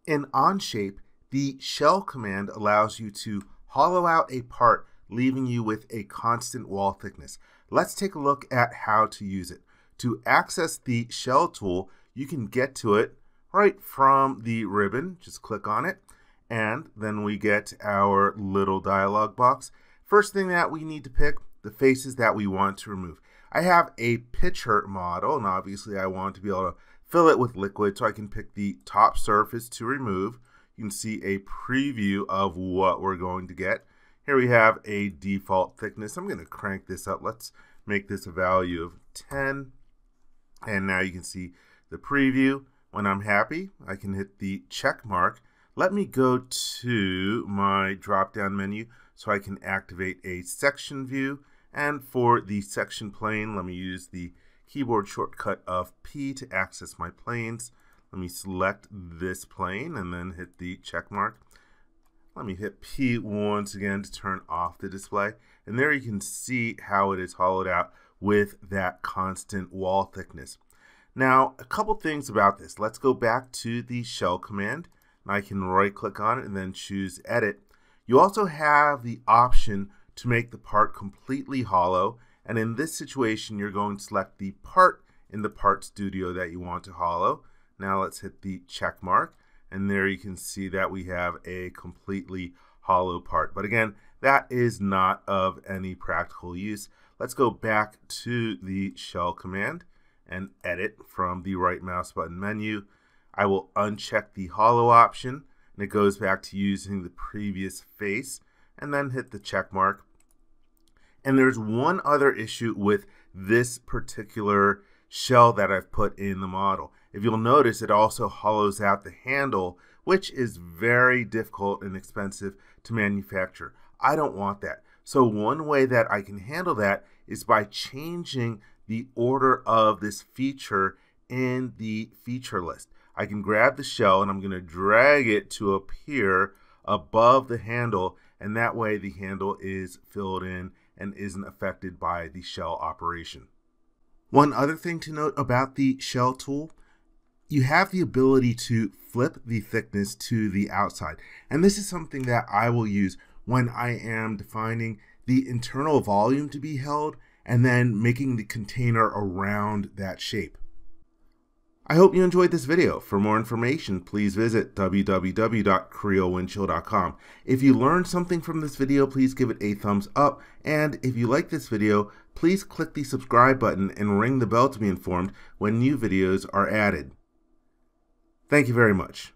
In Onshape, the shell command allows you to hollow out a part, leaving you with a constant wall thickness. Let's take a look at how to use it. To access the shell tool, you can get to it right from the ribbon. Just click on it, and then we get our little dialog box. First thing that we need to pick, the faces that we want to remove. I have a pitcher model, and obviously I want to be able to fill it with liquid, so I can pick the top surface to remove. You can see a preview of what we're going to get. Here we have a default thickness. I'm going to crank this up. Let's make this a value of 10. And now you can see the preview. When I'm happy, I can hit the check mark. Let me go to my drop-down menu so I can activate a section view. And for the section plane, let me use the keyboard shortcut of P to access my planes. Let me select this plane and then hit the check mark. Let me hit P once again to turn off the display. And there you can see how it is hollowed out with that constant wall thickness. Now, a couple things about this. Let's go back to the shell command. And I can right click on it and then choose edit. You also have the option to make the part completely hollow. And in this situation, you're going to select the part in the part studio that you want to hollow. Now let's hit the check mark. And there you can see that we have a completely hollow part. But again, that is not of any practical use. Let's go back to the shell command and edit from the right mouse button menu. I will uncheck the hollow option, and it goes back to using the previous face, and then hit the check mark. And there's one other issue with this particular shell that I've put in the model. If you'll notice, it also hollows out the handle, which is very difficult and expensive to manufacture. I don't want that. So one way that I can handle that is by changing the order of this feature in the feature list. I can grab the shell and I'm going to drag it to appear above the handle, and that way the handle is filled in and isn't affected by the shell operation. One other thing to note about the shell tool, you have the ability to flip the thickness to the outside. And this is something that I will use when I am defining the internal volume to be held and then making the container around that shape. I hope you enjoyed this video. For more information, please visit www.creowindshield.com. If you learned something from this video, please give it a thumbs up. And if you like this video, please click the subscribe button and ring the bell to be informed when new videos are added. Thank you very much.